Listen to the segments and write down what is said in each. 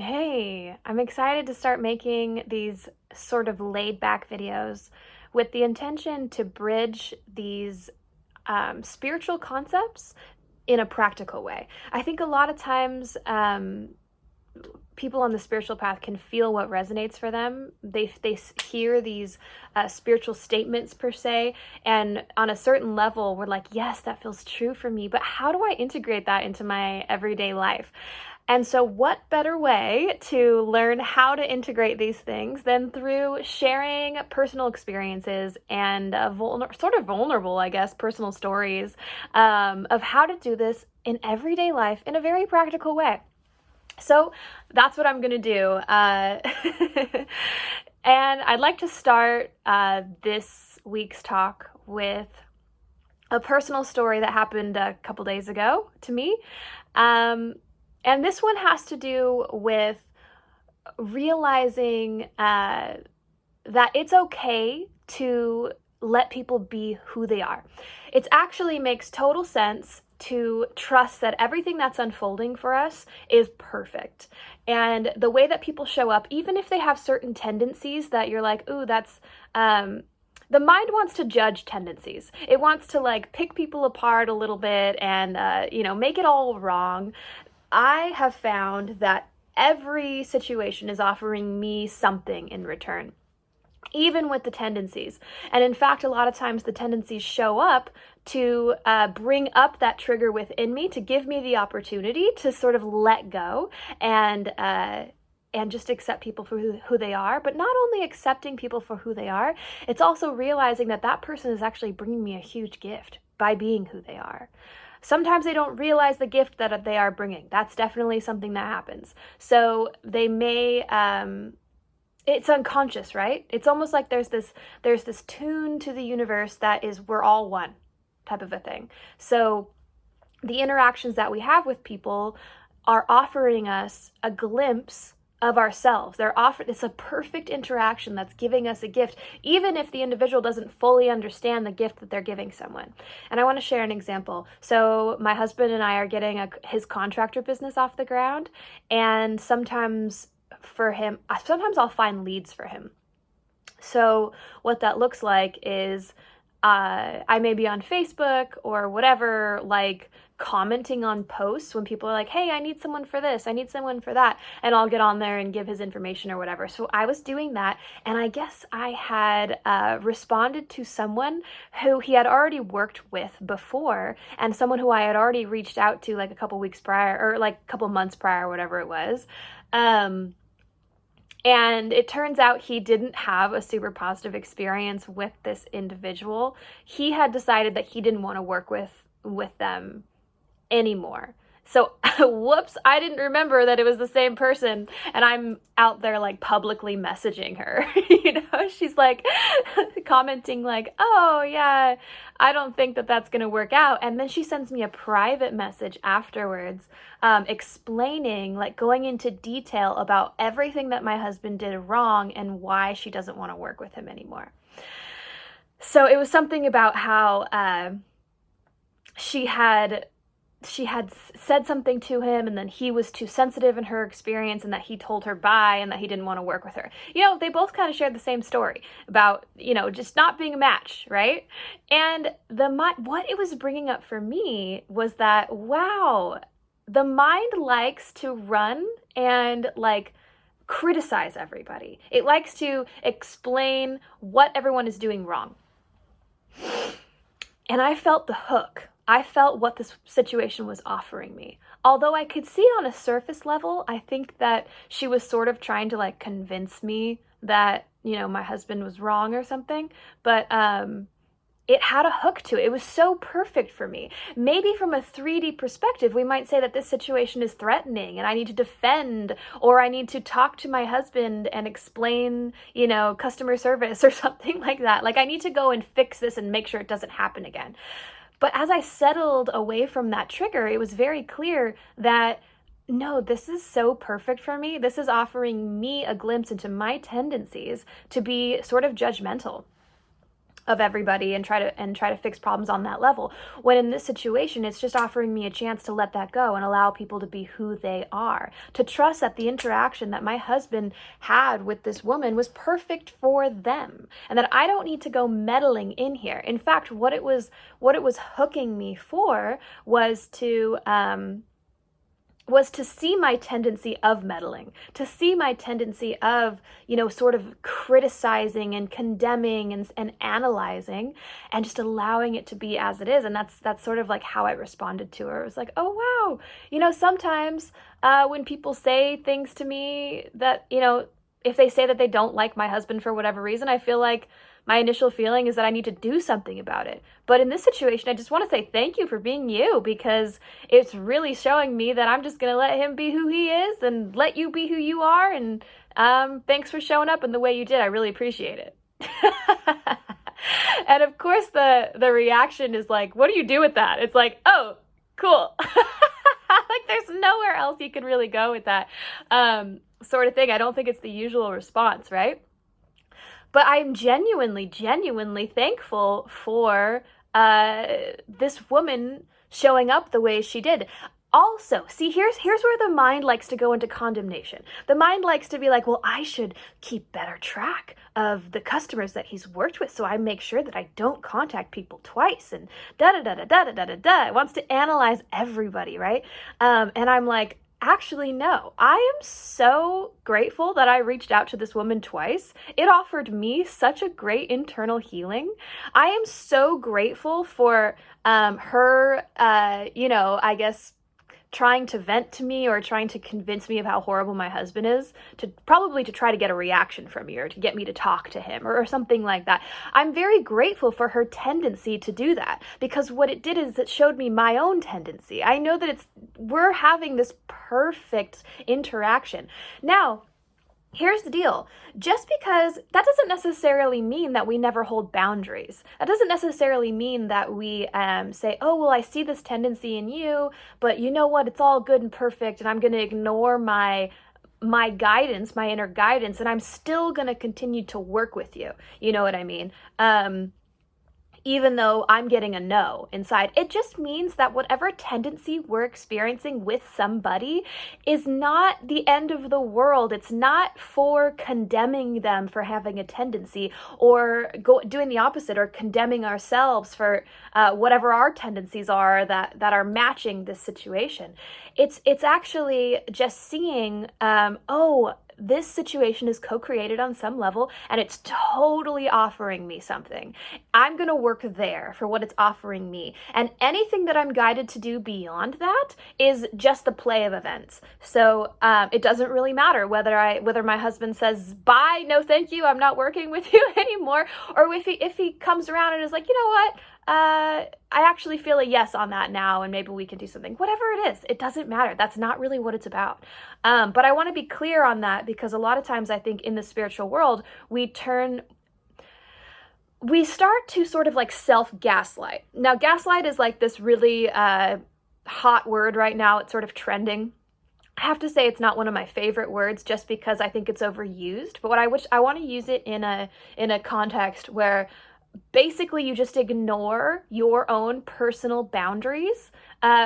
Hey, I'm excited to start making these sort of laid back videos with the intention to bridge these spiritual concepts in a practical way. I think a lot of times people on the spiritual path can feel what resonates for them. They hear these spiritual statements per se, and on a certain level, we're like, yes, that feels true for me. But how do I integrate that into my everyday life? And so, what better way to learn how to integrate these things than through sharing personal experiences and sort of vulnerable, I guess, personal stories of how to do this in everyday life in a very practical way. So that's what I'm going to do. And I'd like to start this week's talk with a personal story that happened a couple days ago to me. And this one has to do with realizing that it's okay to let people be who they are. It actually makes total sense to trust that everything that's unfolding for us is perfect. And the way that people show up, even if they have certain tendencies that you're like, ooh, that's... the mind wants to judge tendencies. It wants to like pick people apart a little bit and, make it all wrong. I have found that every situation is offering me something in return, even with the tendencies. And in fact, a lot of times the tendencies show up to bring up that trigger within me, to give me the opportunity to sort of let go and just accept people for who they are. But not only accepting people for who they are, it's also realizing that that person is actually bringing me a huge gift by being who they are. Sometimes they don't realize the gift that they are bringing. That's definitely something that happens. So they may, it's unconscious, right? It's almost like there's this tune to the universe that is, we're all one type of a thing. So the interactions that we have with people are offering us a glimpse of ourselves. It's a perfect interaction that's giving us a gift, even if the individual doesn't fully understand the gift that they're giving someone. And I want to share an example. So my husband and I are getting his contractor business off the ground, and sometimes I'll find leads for him. So what that looks like is I may be on Facebook or whatever, like commenting on posts when people are like, hey, I need someone for this, I need someone for that, and I'll get on there and give his information or whatever. So I was doing that, and I guess I had responded to someone who he had already worked with before, and someone who I had already reached out to like a couple weeks prior, or like a couple months prior, whatever it was. And it turns out he didn't have a super positive experience with this individual. He had decided that he didn't want to work with them anymore. So, whoops, I didn't remember that it was the same person, and I'm out there like publicly messaging her. She's like commenting like, oh yeah, I don't think that that's gonna work out. And then she sends me a private message afterwards, explaining, like going into detail about everything that my husband did wrong and why she doesn't want to work with him anymore. So it was something about how she had said something to him, and then he was too sensitive in her experience, and that he told her bye, and that he didn't want to work with her. They both kind of shared the same story about, just not being a match, right? And what it was bringing up for me was that, wow, the mind likes to run and like criticize everybody. It likes to explain what everyone is doing wrong. And I felt the hook. I felt what this situation was offering me. Although I could see on a surface level, I think that she was sort of trying to like convince me that, my husband was wrong or something. But it had a hook to it. It was so perfect for me. Maybe from a 3D perspective, we might say that this situation is threatening and I need to defend, or I need to talk to my husband and explain, customer service or something like that. Like I need to go and fix this and make sure it doesn't happen again. But as I settled away from that trigger, it was very clear that, no, this is so perfect for me. This is offering me a glimpse into my tendencies to be sort of judgmental. of everybody and try to fix problems on that level. When in this situation, it's just offering me a chance to let that go and allow people to be who they are, to trust that the interaction that my husband had with this woman was perfect for them, and that I don't need to go meddling in here. In fact, what it was hooking me for was to see my tendency of meddling, to see my tendency of, sort of criticizing and condemning and analyzing, and just allowing it to be as it is. And that's sort of like how I responded to her. It was like, oh, wow. Sometimes when people say things to me that, if they say that they don't like my husband for whatever reason, I feel like my initial feeling is that I need to do something about it. But in this situation, I just want to say thank you for being you, because it's really showing me that I'm just going to let him be who he is and let you be who you are. And thanks for showing up in the way you did. I really appreciate it. And of course, the reaction is like, what do you do with that? It's like, oh, cool. Like there's nowhere else you can really go with that sort of thing. I don't think it's the usual response, right? But I'm genuinely thankful for this woman showing up the way she did. Also, see, here's where the mind likes to go into condemnation. The mind likes to be like, well, I should keep better track of the customers that he's worked with, so I make sure that I don't contact people twice, and da-da-da-da-da-da-da-da. It wants to analyze everybody, right? And I'm like, actually, no. I am so grateful that I reached out to this woman twice. It offered me such a great internal healing. I am so grateful for her, I guess, trying to vent to me or trying to convince me of how horrible my husband is, to try to get a reaction from me or to get me to talk to him or something like that. I'm very grateful for her tendency to do that, because what it did is it showed me my own tendency. I know that we're having this perfect interaction. Now, here's the deal. Just because that doesn't necessarily mean that we never hold boundaries. That doesn't necessarily mean that we say, oh, well, I see this tendency in you, but you know what? It's all good and perfect, and I'm going to ignore my guidance, my inner guidance, and I'm still going to continue to work with you. You know what I mean? Even though I'm getting a no inside. It just means that whatever tendency we're experiencing with somebody is not the end of the world. It's not for condemning them for having a tendency, or doing the opposite, or condemning ourselves for whatever our tendencies are that are matching this situation. It's actually just seeing, this situation is co-created on some level, and it's totally offering me something. I'm going to work there for what it's offering me. And anything that I'm guided to do beyond that is just the play of events. So it doesn't really matter whether my husband says, bye, no thank you, I'm not working with you anymore, or if he comes around and is like, you know what, I actually feel a yes on that now, and maybe we can do something. Whatever it is, it doesn't matter. That's not really what it's about. But I want to be clear on that, because a lot of times I think in the spiritual world, we start to sort of like self-gaslight. Now, gaslight is like this really hot word right now. It's sort of trending. I have to say it's not one of my favorite words, just because I think it's overused. But I want to use it in a context where basically you just ignore your own personal boundaries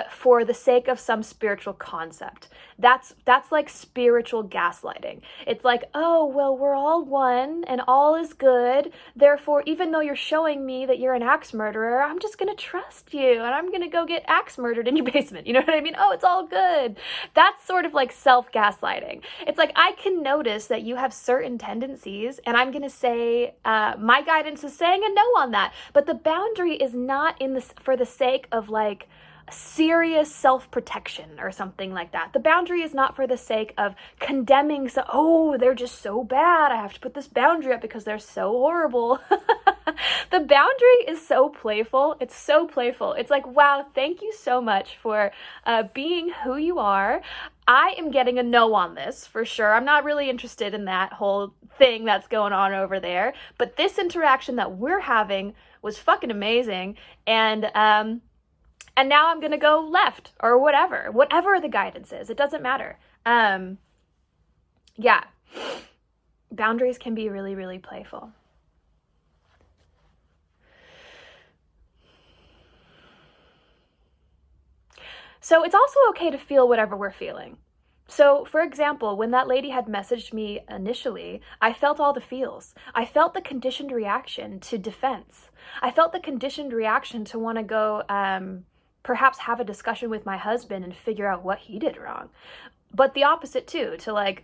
for the sake of some spiritual concept. That's like spiritual gaslighting. It's like, oh, well, we're all one and all is good. Therefore, even though you're showing me that you're an axe murderer, I'm just going to trust you, and I'm going to go get axe murdered in your basement. You know what I mean? Oh, it's all good. That's sort of like self-gaslighting. It's like, I can notice that you have certain tendencies, and I'm going to say, my guidance is saying a no on that. But the boundary is not for the sake of like serious self-protection or something like that. The boundary is not for the sake of condemning, they're just so bad, I have to put this boundary up because they're so horrible. The boundary is so playful. It's so playful. It's like, wow, thank you so much for being who you are. I am getting a no on this for sure. I'm not really interested in that whole thing that's going on over there. But this interaction that we're having was fucking amazing. And now I'm going to go left or whatever the guidance is. It doesn't matter. Yeah. Boundaries can be really, really playful. So it's also okay to feel whatever we're feeling. So, for example, when that lady had messaged me initially, I felt all the feels. I felt the conditioned reaction to defense. I felt the conditioned reaction to want to go perhaps have a discussion with my husband and figure out what he did wrong. But the opposite too, to like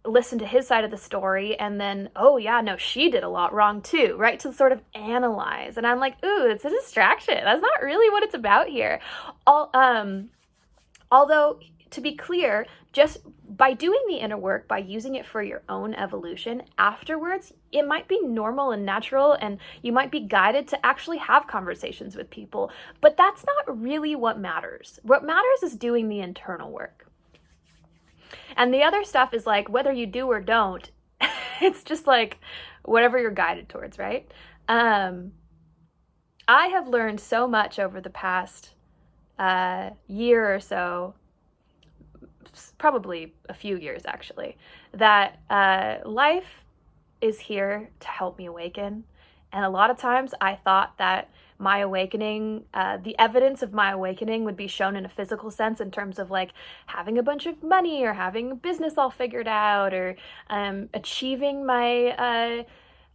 listen to his side of the story and then, oh yeah, no, she did a lot wrong too, right? To sort of analyze. And I'm like, ooh, it's a distraction. That's not really what it's about here. Although, to be clear, just by doing the inner work, by using it for your own evolution, afterwards, it might be normal and natural, and you might be guided to actually have conversations with people. But that's not really what matters. What matters is doing the internal work. And the other stuff is like, whether you do or don't, it's just like whatever you're guided towards, right? I have learned so much over the past year or so, probably a few years actually, that life is here to help me awaken. And a lot of times I thought that my awakening, the evidence of my awakening would be shown in a physical sense in terms of like having a bunch of money or having a business all figured out or achieving my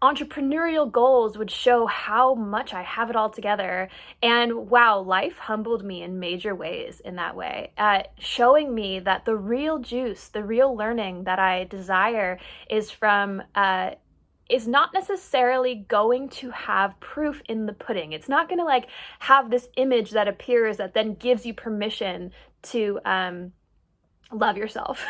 entrepreneurial goals would show how much I have it all together. And wow, life humbled me in major ways in that way, showing me that the real juice, the real learning that I desire is from is not necessarily going to have proof in the pudding. It's not going to like have this image that appears that then gives you permission to love yourself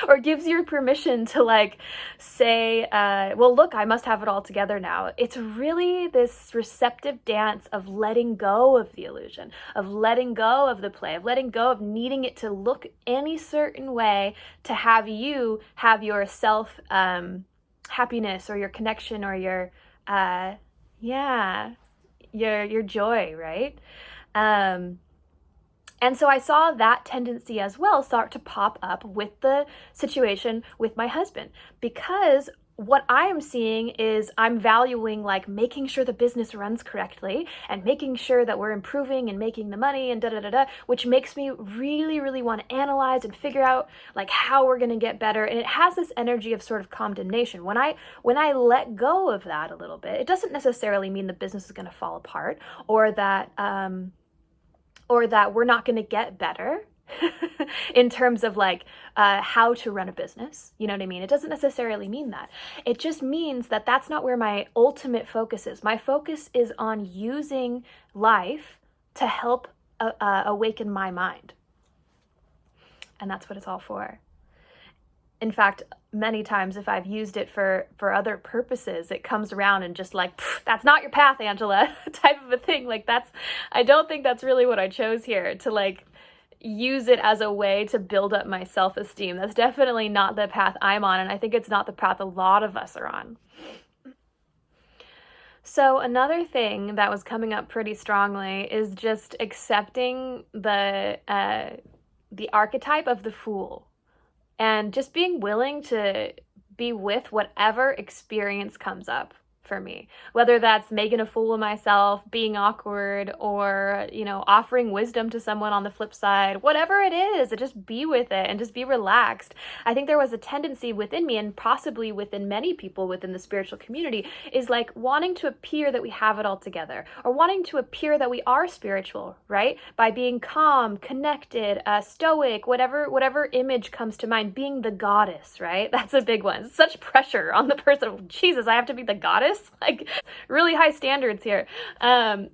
or gives you permission to like say, well, look, I must have it all together now. It's really this receptive dance of letting go of the illusion, of letting go of the play, of letting go of needing it to look any certain way to have you have your self happiness or your connection or your your joy, right? And so I saw that tendency as well start to pop up with the situation with my husband, because what I am seeing is I'm valuing like making sure the business runs correctly and making sure that we're improving and making the money and which makes me really, really want to analyze and figure out like how we're going to get better. And it has this energy of sort of condemnation. When I let go of that a little bit, it doesn't necessarily mean the business is going to fall apart or that we're not going to get better in terms of like how to run a business. You know what I mean? It doesn't necessarily mean that. It just means that that's not where my ultimate focus is. My focus is on using life to help awaken my mind. And that's what it's all for. In fact, many times if I've used it for other purposes, it comes around and just like, that's not your path, Angela, type of a thing. Like I don't think that's really what I chose here, to like use it as a way to build up my self-esteem. That's definitely not the path I'm on, and I think it's not the path a lot of us are on. So another thing that was coming up pretty strongly is just accepting the archetype of the fool. And just being willing to be with whatever experience comes up for me, whether that's making a fool of myself, being awkward, or, offering wisdom to someone on the flip side, whatever it is, just be with it and just be relaxed. I think there was a tendency within me, and possibly within many people within the spiritual community, is like wanting to appear that we have it all together, or wanting to appear that we are spiritual, right? By being calm, connected, stoic, whatever image comes to mind, being the goddess, right? That's a big one. Such pressure on the person. Jesus, I have to be the goddess? Like really high standards here. And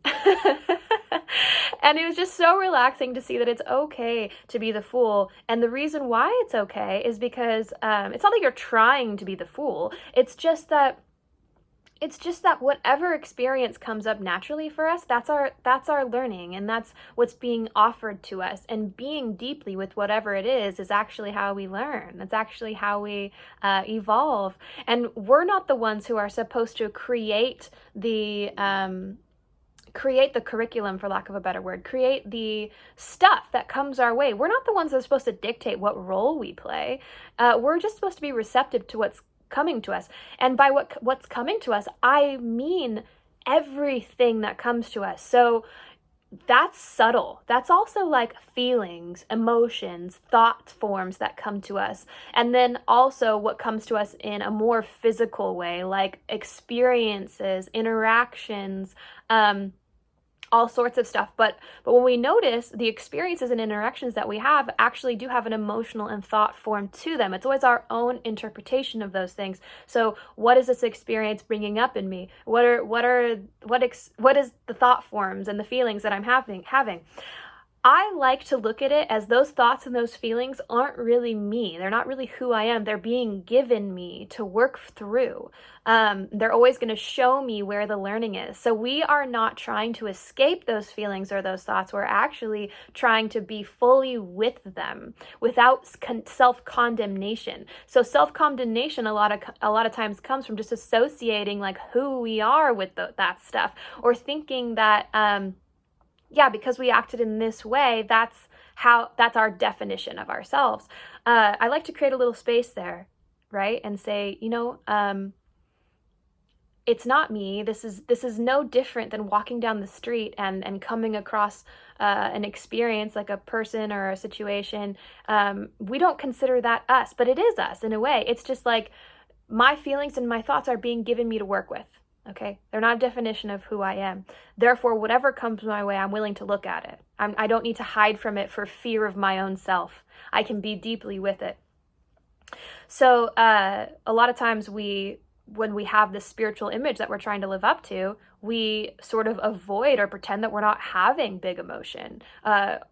it was just so relaxing to see that it's okay to be the fool. And the reason why it's okay is because it's not like you're trying to be the fool. It's just that whatever experience comes up naturally for us, that's our learning, and that's what's being offered to us. And being deeply with whatever it is actually how we learn. That's actually how we evolve. And we're not the ones who are supposed to create the curriculum, for lack of a better word, create the stuff that comes our way. We're not the ones that are supposed to dictate what role we play. We're just supposed to be receptive to what's coming to us. And by what's coming to us, I mean everything that comes to us. So that's subtle. That's also like feelings, emotions, thought forms that come to us. And then also what comes to us in a more physical way, like experiences, interactions, all sorts of stuff. But when we notice, the experiences and interactions that we have actually do have an emotional and thought form to them. It's always our own interpretation of those things. So what is this experience bringing up in me? What is the thought forms and the feelings that I'm having? I like to look at it as those thoughts and those feelings aren't really me. They're not really who I am. They're being given me to work through. They're always going to show me where the learning is. So we are not trying to escape those feelings or those thoughts. We're actually trying to be fully with them without self-condemnation. So self-condemnation a lot of times comes from just associating like who we are with that stuff, or thinking that because we acted in this way, that's our definition of ourselves. I like to create a little space there, right? And say, it's not me. This is no different than walking down the street and coming across an experience like a person or a situation. We don't consider that us, but it is us in a way. It's just like my feelings and my thoughts are being given me to work with. Okay, they're not a definition of who I am. Therefore, whatever comes my way, I'm willing to look at it. I don't need to hide from it for fear of my own self. I can be deeply with it. So a lot of times when we have this spiritual image that we're trying to live up to, we sort of avoid or pretend that we're not having big emotion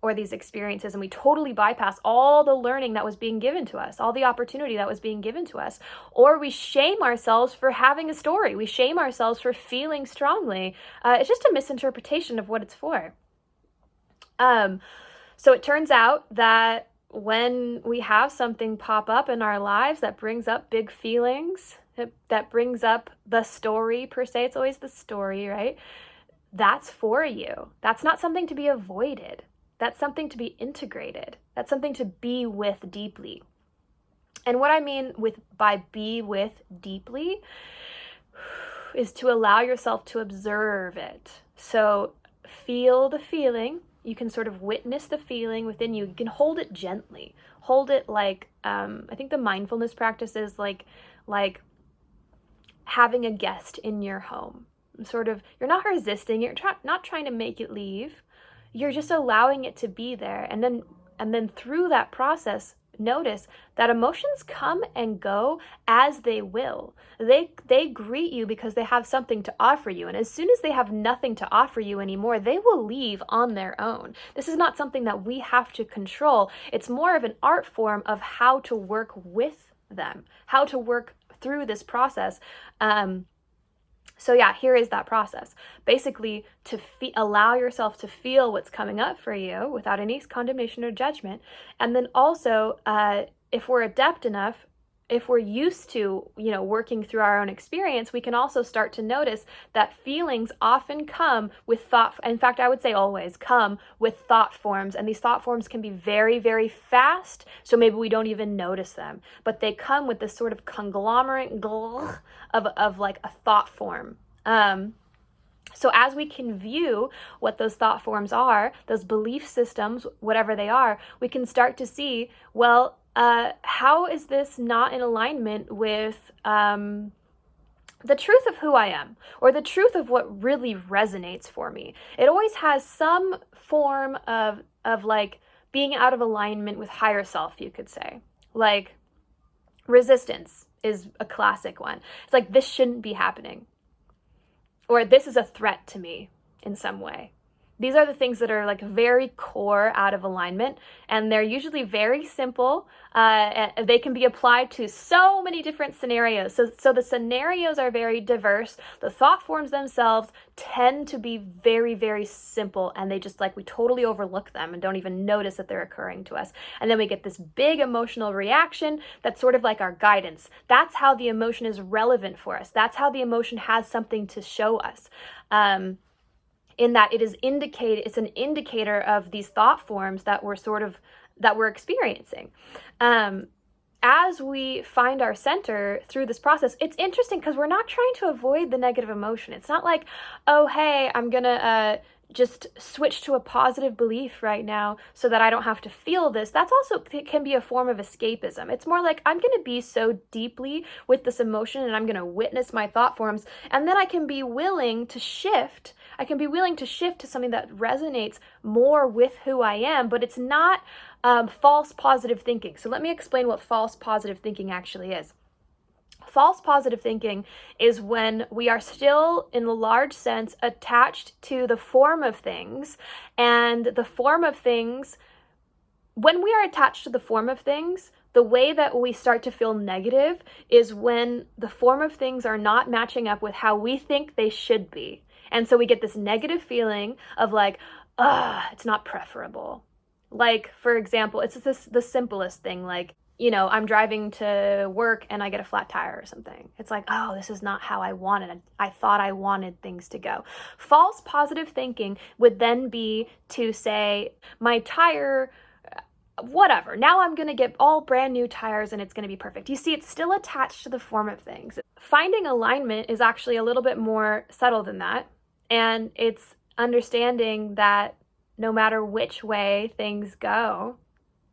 or these experiences, and we totally bypass all the learning that was being given to us, all the opportunity that was being given to us. Or we shame ourselves for having a story. We shame ourselves for feeling strongly. It's just a misinterpretation of what it's for. So it turns out that when we have something pop up in our lives that brings up big feelings, that brings up the story per se, it's always the story, right? That's for you. That's not something to be avoided. That's something to be integrated. That's something to be with deeply. And what I mean by be with deeply is to allow yourself to observe it. So feel the feeling. You can sort of witness the feeling within you. You can hold it gently. Hold it like, I think the mindfulness practice is like having a guest in your home. Sort of, you're not resisting, you're not trying to make it leave. You're just allowing it to be there. And then through that process, notice that emotions come and go as they will. They greet you because they have something to offer you. And as soon as they have nothing to offer you anymore, they will leave on their own. This is not something that we have to control. It's more of an art form of how to work with them, how to work through this process. So here is that process. Basically, to allow yourself to feel what's coming up for you without any condemnation or judgment. And then also, if we're adept enough, if we're used to, working through our own experience, we can also start to notice that feelings often come with thought. In fact, I would say always come with thought forms. And these thought forms can be very, very fast. So maybe we don't even notice them, but they come with this sort of conglomerate of like a thought form. So as we can view what those thought forms are, those belief systems, whatever they are, we can start to see, well, how is this not in alignment with the truth of who I am, or the truth of what really resonates for me? It always has some form of like being out of alignment with higher self, you could say. Like resistance is a classic one. It's like, this shouldn't be happening, or this is a threat to me in some way. These are the things that are like very core out of alignment, and they're usually very simple. They can be applied to so many different scenarios. So the scenarios are very diverse. The thought forms themselves tend to be very, very simple, and they just we totally overlook them and don't even notice that they're occurring to us. And then we get this big emotional reaction that's sort of like our guidance. That's how the emotion is relevant for us. That's how the emotion has something to show us. In that it's an indicator of these thought forms that we're experiencing. As we find our center through this process, it's interesting because we're not trying to avoid the negative emotion. It's not like, oh, hey, I'm gonna just switch to a positive belief right now so that I don't have to feel this. That's also, it can be a form of escapism. It's more like I'm going to be so deeply with this emotion and I'm going to witness my thought forms, and then I can be willing to shift. I can be willing to shift to something that resonates more with who I am, but it's not false positive thinking. So let me explain what false positive thinking actually is. False positive thinking is when we are still, in a large sense, attached to the form of things. And the form of things, when we are attached to the form of things, the way that we start to feel negative is when the form of things are not matching up with how we think they should be. And so we get this negative feeling of like, it's not preferable. Like, for example, it's the simplest thing, like, I'm driving to work and I get a flat tire or something. It's like, oh, this is not how I wanted. I thought I wanted things to go. False positive thinking would then be to say, my tire, whatever, now I'm going to get all brand new tires and it's going to be perfect. You see, it's still attached to the form of things. Finding alignment is actually a little bit more subtle than that. And it's understanding that no matter which way things go,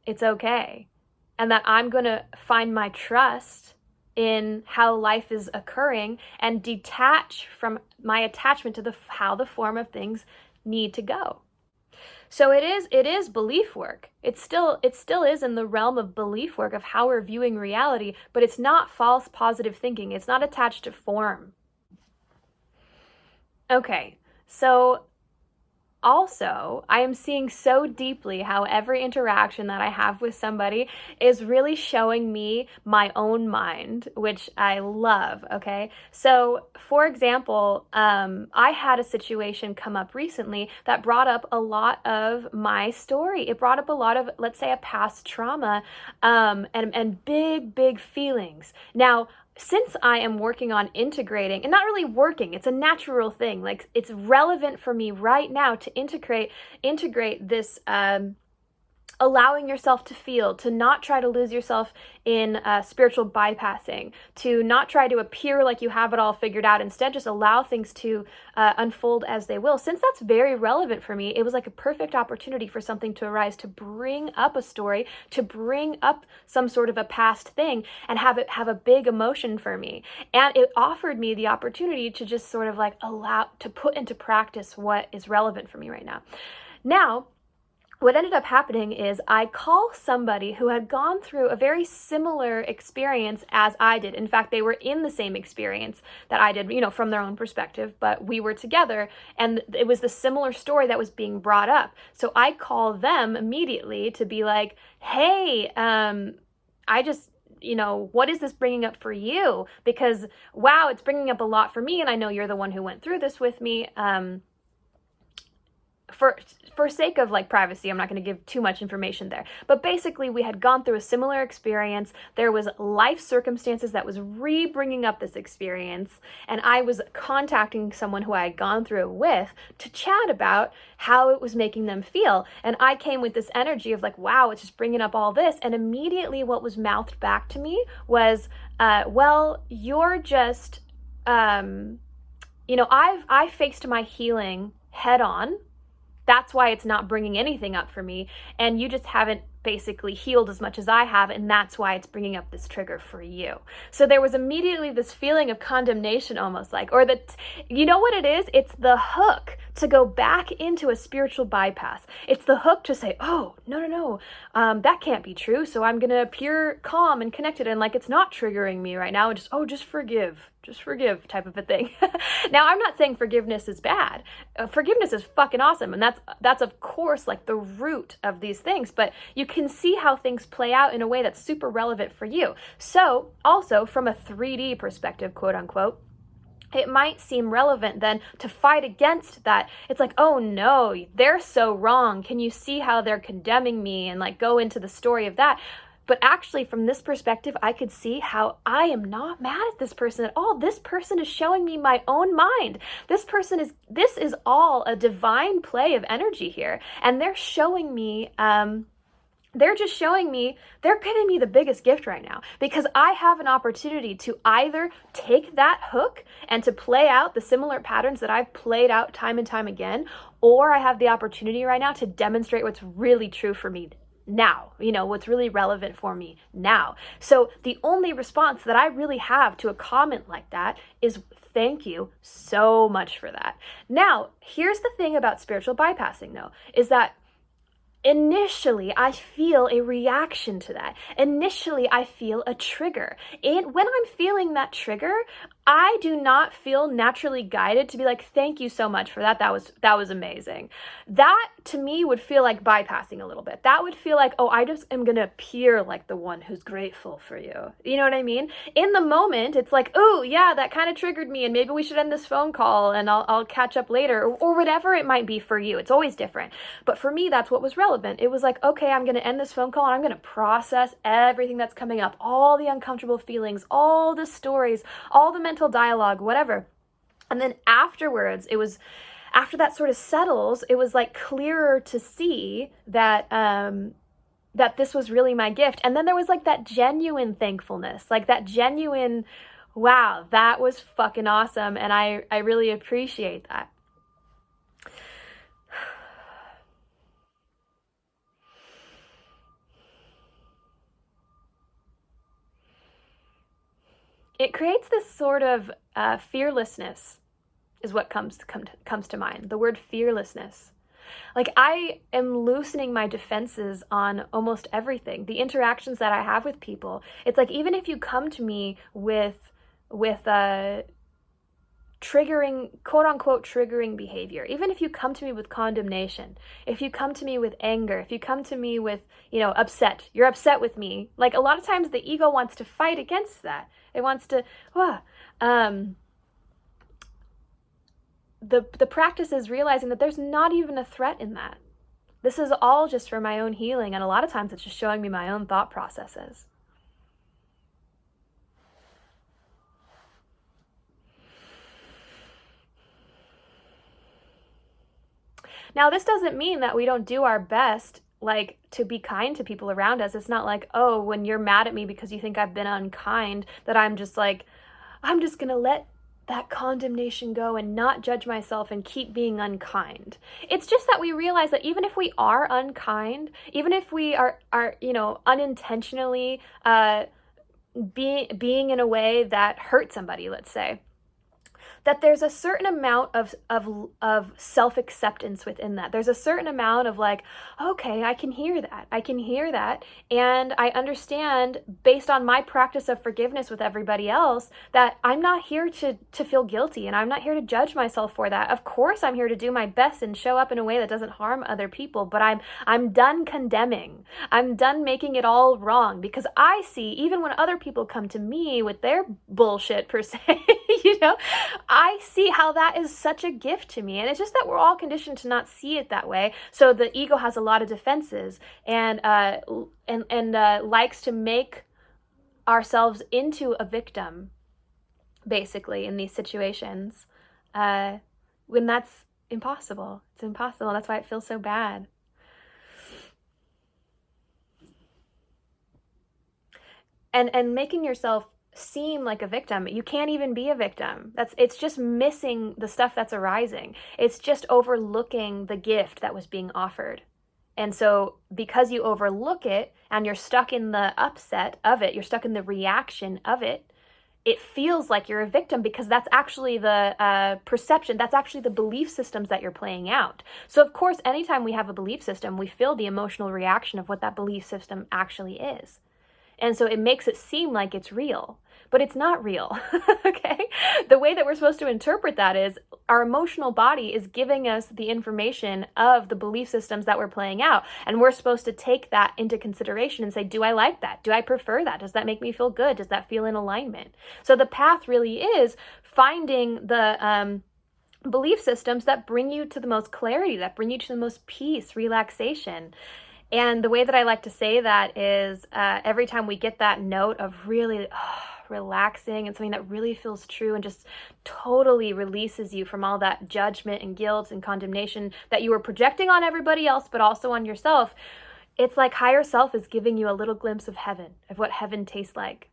it's okay. And that I'm going to find my trust in how life is occurring and detach from my attachment to how the form of things need to go. So it is belief work. It still is in the realm of belief work of how we're viewing reality, but it's not false positive thinking. It's not attached to form. Okay, so also, I am seeing so deeply how every interaction that I have with somebody is really showing me my own mind, which I love, okay? So, for example, I had a situation come up recently that brought up a lot of my story. It brought up a lot of, let's say, a past trauma, and big feelings. Now, since I am working on integrating, and not really working, it's a natural thing. Like, it's relevant for me right now to integrate this, allowing yourself to feel, to not try to lose yourself in spiritual bypassing, to not try to appear like you have it all figured out. Instead, just allow things to unfold as they will. Since that's very relevant for me, it was like a perfect opportunity for something to arise, to bring up a story, to bring up some sort of a past thing and have it have a big emotion for me. And it offered me the opportunity to just sort of like allow to put into practice what is relevant for me right now. Now, what ended up happening is I call somebody who had gone through a very similar experience as I did. In fact, they were in the same experience that I did, from their own perspective, but we were together and it was the similar story that was being brought up. So I call them immediately to be like, hey, I just, what is this bringing up for you? Because, wow, it's bringing up a lot for me. And I know you're the one who went through this with me. For sake of like privacy, I'm not going to give too much information there. But basically, we had gone through a similar experience. There was life circumstances that was bringing up this experience. And I was contacting someone who I had gone through it with to chat about how it was making them feel. And I came with this energy of like, wow, it's just bringing up all this. And immediately what was mouthed back to me was, well, you're just, I faced my healing head on. That's why it's not bringing anything up for me. And you just haven't basically healed as much as I have. And that's why it's bringing up this trigger for you. So there was immediately this feeling of condemnation, almost like, or that, you know what it is? It's the hook to go back into a spiritual bypass. It's the hook to say, oh, no, that can't be true. So I'm going to appear calm and connected and like it's not triggering me right now. And just forgive type of a thing. Now, I'm not saying forgiveness is bad. Forgiveness is fucking awesome. And that's of course like the root of these things, but you can see how things play out in a way that's super relevant for you. So also from a 3D perspective, quote unquote, it might seem relevant then to fight against that. It's like, oh no, they're so wrong. Can you see how they're condemning me? And like go into the story of that. But actually, from this perspective, I could see how I am not mad at this person at all. This person is showing me my own mind. This is all a divine play of energy here. And they're showing me They're just showing me, they're giving me the biggest gift right now, because I have an opportunity to either take that hook and to play out the similar patterns that I've played out time and time again, or I have the opportunity right now to demonstrate what's really true for me now, what's really relevant for me now. So the only response that I really have to a comment like that is, thank you so much for that. Now, here's the thing about spiritual bypassing, though, is that initially, I feel a reaction to that. Initially, I feel a trigger. And when I'm feeling that trigger, I do not feel naturally guided to be like, thank you so much for that. That was amazing. That to me would feel like bypassing a little bit. That would feel like, oh, I just am going to appear like the one who's grateful for you. You know what I mean? In the moment, it's like, oh yeah, that kind of triggered me, and maybe we should end this phone call and I'll catch up later, or whatever it might be for you. It's always different. But for me, that's what was relevant. It was like, okay, I'm going to end this phone call and I'm going to process everything that's coming up, all the uncomfortable feelings, all the stories, all the mental dialogue, whatever. And then afterwards, after that sort of settles, it was like clearer to see that that this was really my gift. And then there was like that genuine thankfulness, like that genuine, wow, that was fucking awesome. And I really appreciate that. It creates this sort of fearlessness is what comes to mind. The word fearlessness. Like, I am loosening my defenses on almost everything. The interactions that I have with people, it's like, even if you come to me with triggering, quote unquote, triggering behavior, even if you come to me with condemnation, if you come to me with anger, if you come to me with, upset, you're upset with me. Like, a lot of times the ego wants to fight against that. It wants to, the practice is realizing that there's not even a threat in that. This is all just for my own healing. And a lot of times it's just showing me my own thought processes. Now, this doesn't mean that we don't do our best, like, to be kind to people around us. It's not like, oh, when you're mad at me because you think I've been unkind, that I'm just like, I'm just going to let that condemnation go and not judge myself and keep being unkind. It's just that we realize that even if we are unkind, even if we are unintentionally being in a way that hurts somebody, let's say, that there's a certain amount of self-acceptance within that. There's a certain amount of like, okay, I can hear that. And I understand, based on my practice of forgiveness with everybody else, that I'm not here to feel guilty, and I'm not here to judge myself for that. Of course, I'm here to do my best and show up in a way that doesn't harm other people, but I'm done condemning. I'm done making it all wrong, because I see, even when other people come to me with their bullshit per se, I see how that is such a gift to me. And it's just that we're all conditioned to not see it that way. So the ego has a lot of defenses and likes to make ourselves into a victim, basically, in these situations, when that's impossible. It's impossible. That's why it feels so bad. And making yourself seem like a victim. You can't even be a victim. It's just missing the stuff that's arising. It's just overlooking the gift that was being offered. And so because you overlook it and you're stuck in the upset of it, you're stuck in the reaction of it, it feels like you're a victim, because that's actually the perception, that's actually the belief systems that you're playing out. So of course, anytime we have a belief system, we feel the emotional reaction of what that belief system actually is. And so it makes it seem like it's real, but it's not real, okay? The way that we're supposed to interpret that is our emotional body is giving us the information of the belief systems that we're playing out. And we're supposed to take that into consideration and say, do I like that? Do I prefer that? Does that make me feel good? Does that feel in alignment? So the path really is finding the belief systems that bring you to the most clarity, that bring you to the most peace, relaxation. And the way that I like to say that is every time we get that note of really relaxing and something that really feels true and just totally releases you from all that judgment and guilt and condemnation that you were projecting on everybody else, but also on yourself, It's like higher self is giving you a little glimpse of heaven, of what heaven tastes like.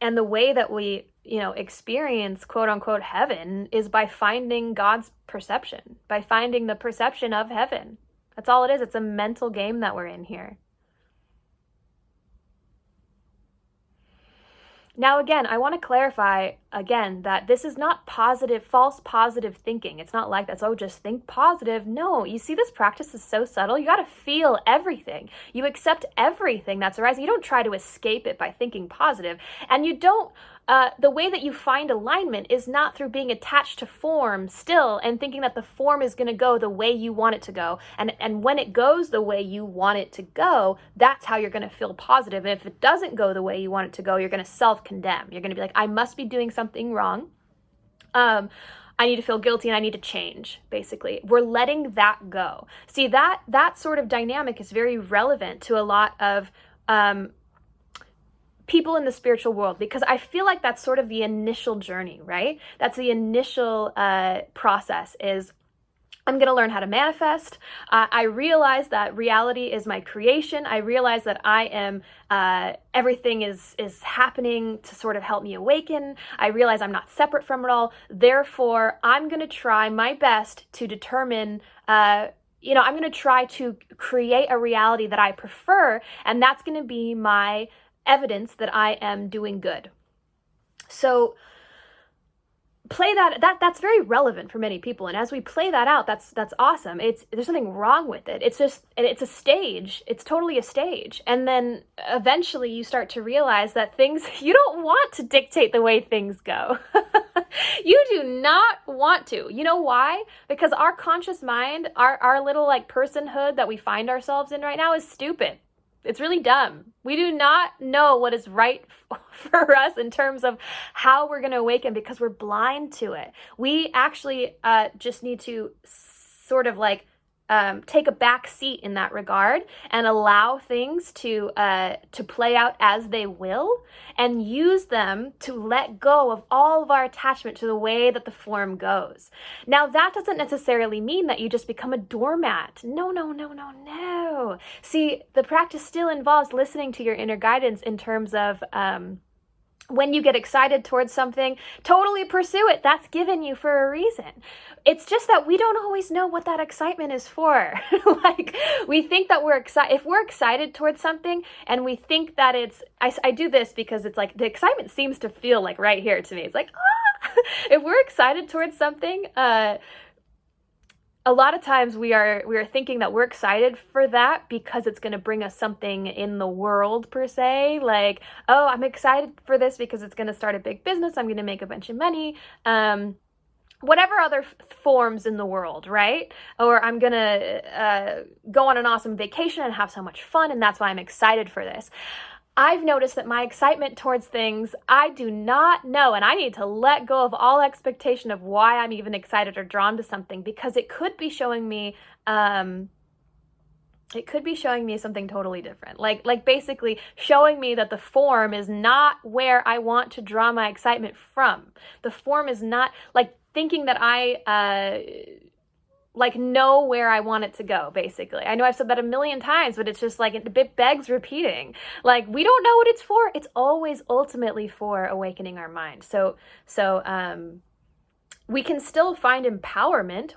And the way that we, experience quote unquote heaven is by finding God's perception, by finding the perception of heaven. That's all it is. It's a mental game that we're in here. Now, again, I want to clarify again that this is not false positive thinking. It's not like that's, oh, just think positive. No, you see, this practice is so subtle. You got to feel everything. You accept everything that's arising. You don't try to escape it by thinking positive. And you don't, the way that you find alignment is not through being attached to form still and thinking that the form is going to go the way you want it to go. And when it goes the way you want it to go, that's how you're going to feel positive. And if it doesn't go the way you want it to go, you're going to self-condemn. You're going to be like, I must be doing something wrong. I need to feel guilty and I need to change, basically. We're letting that go. See, that sort of dynamic is very relevant to a lot of people in the spiritual world, because I feel like that's sort of the initial journey, right? That's the initial process is, I'm going to learn how to manifest. I realize that reality is my creation. I realize that I am, everything is happening to sort of help me awaken. I realize I'm not separate from it all. Therefore, I'm going to try my best to determine, I'm going to try to create a reality that I prefer. And that's going to be my evidence that I am doing good. So play that's very relevant for many people. And as we play that out, that's awesome. There's nothing wrong with it. It's just, it's a stage. It's totally a stage. And then eventually you start to realize that you don't want to dictate the way things go. You do not want to. You know why? Because our conscious mind, our little like personhood that we find ourselves in right now is stupid. It's really dumb. We do not know what is right for us in terms of how we're going to awaken because we're blind to it. We actually just need to sort of like take a back seat in that regard and allow things to play out as they will, and use them to let go of all of our attachment to the way that the form goes. Now, that doesn't necessarily mean that you just become a doormat. No. See, the practice still involves listening to your inner guidance in terms of when you get excited towards something, totally pursue it. That's given you for a reason. It's just that we don't always know what that excitement is for. Like, we think that we're excited. If we're excited towards something and we think that I do this because it's like the excitement seems to feel like right here to me. It's like, if we're excited towards something, a lot of times we are thinking that we're excited for that because it's going to bring us something in the world per se. Like, oh, I'm excited for this because it's going to start a big business. I'm going to make a bunch of money. Whatever other forms in the world, right? Or I'm going to go on an awesome vacation and have so much fun, and that's why I'm excited for this. I've noticed that my excitement towards things, I do not know, and I need to let go of all expectation of why I'm even excited or drawn to something, because it could be showing me something totally different. Like basically showing me that the form is not where I want to draw my excitement from. The form is not, like, thinking that I know where I want it to go, basically. I know I've said that a million times, but it's just like, it begs repeating. Like, we don't know what it's for. It's always ultimately for awakening our mind. So we can still find empowerment.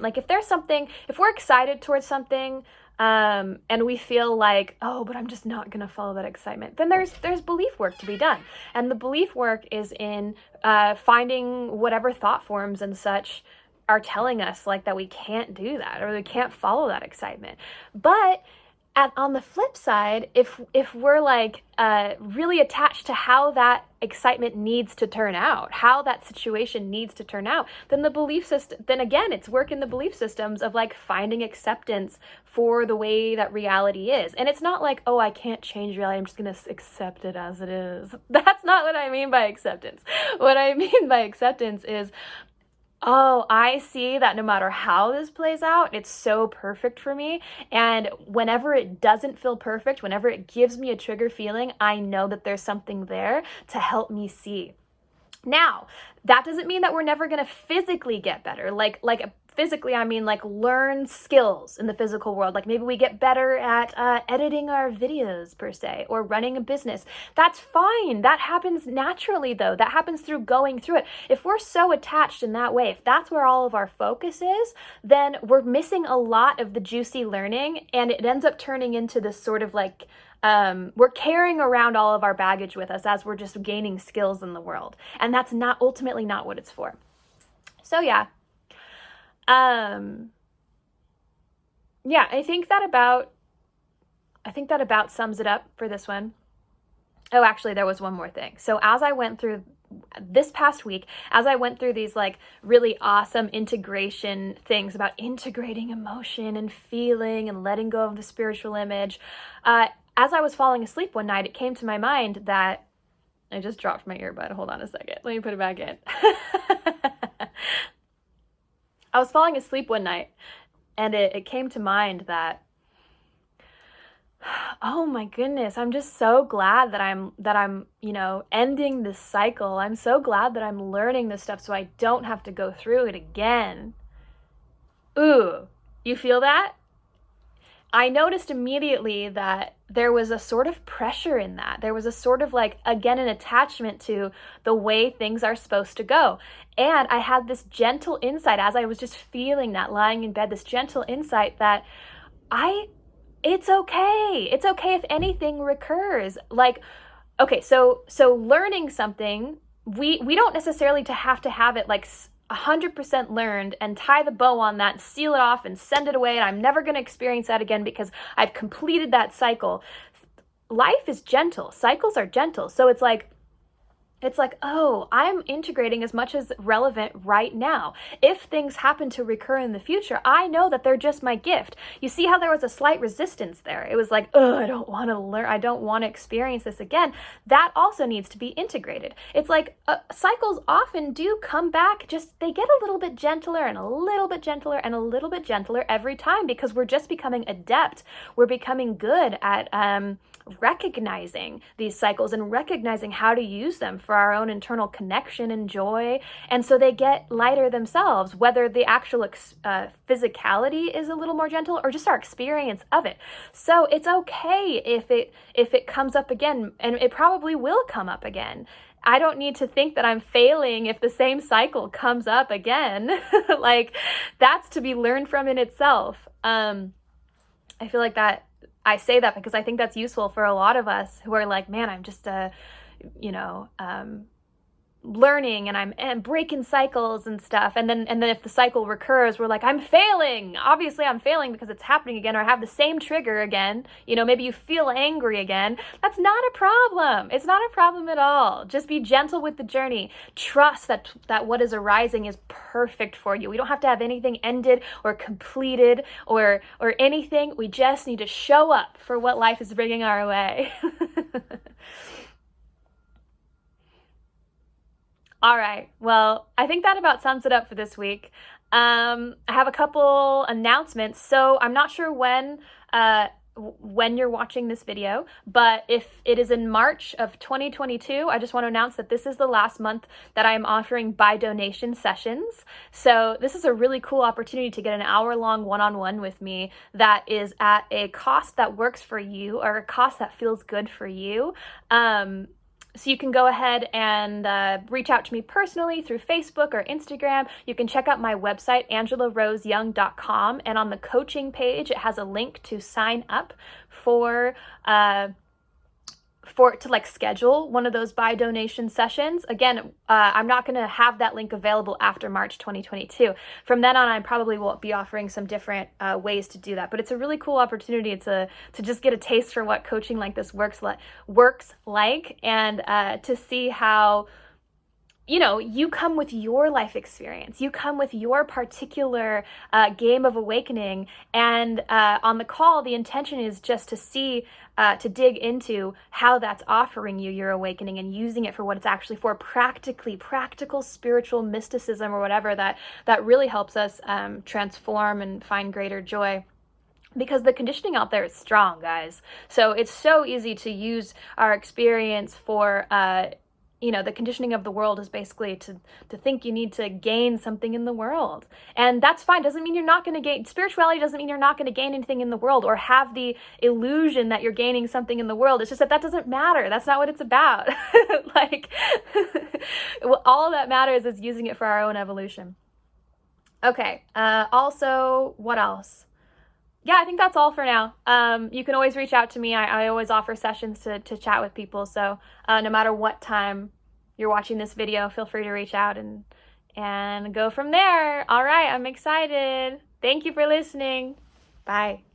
Like, if we're excited towards something, and we feel like, oh, but I'm just not going to follow that excitement, then there's belief work to be done. And the belief work is in finding whatever thought forms and such are telling us like that we can't do that, or we can't follow that excitement. But on the flip side, if we're like really attached to how that excitement needs to turn out, how that situation needs to turn out, then the belief system, then again, it's work in the belief systems of like finding acceptance for the way that reality is. And it's not like, oh, I can't change reality, I'm just going to accept it as it is. That's not what I mean by acceptance. What I mean by acceptance is, oh, I see that no matter how this plays out, it's so perfect for me. And whenever it doesn't feel perfect, whenever it gives me a trigger feeling, I know that there's something there to help me see. Now, that doesn't mean that we're never going to physically get better. Like physically, I mean like learn skills in the physical world. Like maybe we get better at editing our videos per se, or running a business. That's fine. That happens naturally though. That happens through going through it. If we're so attached in that way, if that's where all of our focus is, then we're missing a lot of the juicy learning, and it ends up turning into this sort of like, we're carrying around all of our baggage with us as we're just gaining skills in the world. And that's not ultimately not what it's for. So yeah. Yeah, I think that about sums it up for this one. Oh, actually, there was one more thing. So as I went through this past week, as I went through these like really awesome integration things about integrating emotion and feeling and letting go of the spiritual image, as I was falling asleep one night, it came to my mind that I just dropped my earbud. Hold on a second. Let me put it back in. I was falling asleep one night, and it came to mind that, oh my goodness, I'm just so glad that I'm, ending this cycle. I'm so glad that I'm learning this stuff so I don't have to go through it again. Ooh, you feel that? I noticed immediately that there was a sort of pressure in that. There was a sort of like, again, an attachment to the way things are supposed to go. And I had this gentle insight as I was just feeling that, lying in bed, this gentle insight that it's okay. It's okay if anything recurs. Like, okay, so learning something, we don't necessarily have to have it like 100% learned and tie the bow on that and seal it off and send it away, and I'm never going to experience that again because I've completed that cycle. Life is gentle. Cycles are gentle. So it's like, oh, I'm integrating as much as relevant right now. If things happen to recur in the future, I know that they're just my gift. You see how there was a slight resistance there? It was like, oh, I don't want to learn. I don't want to experience this again. That also needs to be integrated. It's like cycles often do come back, just they get a little bit gentler and a little bit gentler and a little bit gentler every time, because we're just becoming adept. We're becoming good at recognizing these cycles and recognizing how to use them for our own internal connection and joy. And so they get lighter themselves, whether the actual physicality is a little more gentle or just our experience of it. So it's okay if it comes up again, and it probably will come up again. I don't need to think that I'm failing if the same cycle comes up again. Like, that's to be learned from in itself. I feel like that I say that because I think that's useful for a lot of us who are like, man, I'm just learning and I'm breaking cycles and stuff, and then if the cycle recurs, we're like, I'm failing. Obviously I'm failing because it's happening again, or I have the same trigger again. Maybe you feel angry again. That's not a problem. It's not a problem at all. Just be gentle with the journey. Trust that what is arising is perfect for you. We don't have to have anything ended or completed or anything. We just need to show up for what life is bringing our way. All right. Well, I think that about sums it up for this week. I have a couple announcements. So I'm not sure when you're watching this video, but if it is in March of 2022, I just want to announce that this is the last month that I'm offering by donation sessions. So this is a really cool opportunity to get an hour-long one-on-one with me that is at a cost that works for you, or a cost that feels good for you. So you can go ahead and reach out to me personally through Facebook or Instagram. You can check out my website, angelaroseyoung.com, and on the coaching page, it has a link to sign up to like schedule one of those by donation sessions. Again, I'm not going to have that link available after March 2022. From then on, I probably will be offering some different ways to do that. But it's a really cool opportunity to just get a taste for what coaching like this works like, and to see how you come with your life experience. You come with your particular game of awakening. And on the call, the intention is just to dig into how that's offering you your awakening and using it for what it's actually for, practical spiritual mysticism or whatever that really helps us transform and find greater joy. Because the conditioning out there is strong, guys. So it's so easy to use our experience for the conditioning of the world is basically to think you need to gain something in the world. And that's fine. Doesn't mean you're not going to gain. Spirituality doesn't mean you're not going to gain anything in the world or have the illusion that you're gaining something in the world. It's just that doesn't matter. That's not what it's about. Like, all that matters is using it for our own evolution. Okay. Also, what else? Yeah, I think that's all for now. You can always reach out to me. I always offer sessions to chat with people. So no matter what time you're watching this video, feel free to reach out and go from there. All right, I'm excited. Thank you for listening. Bye.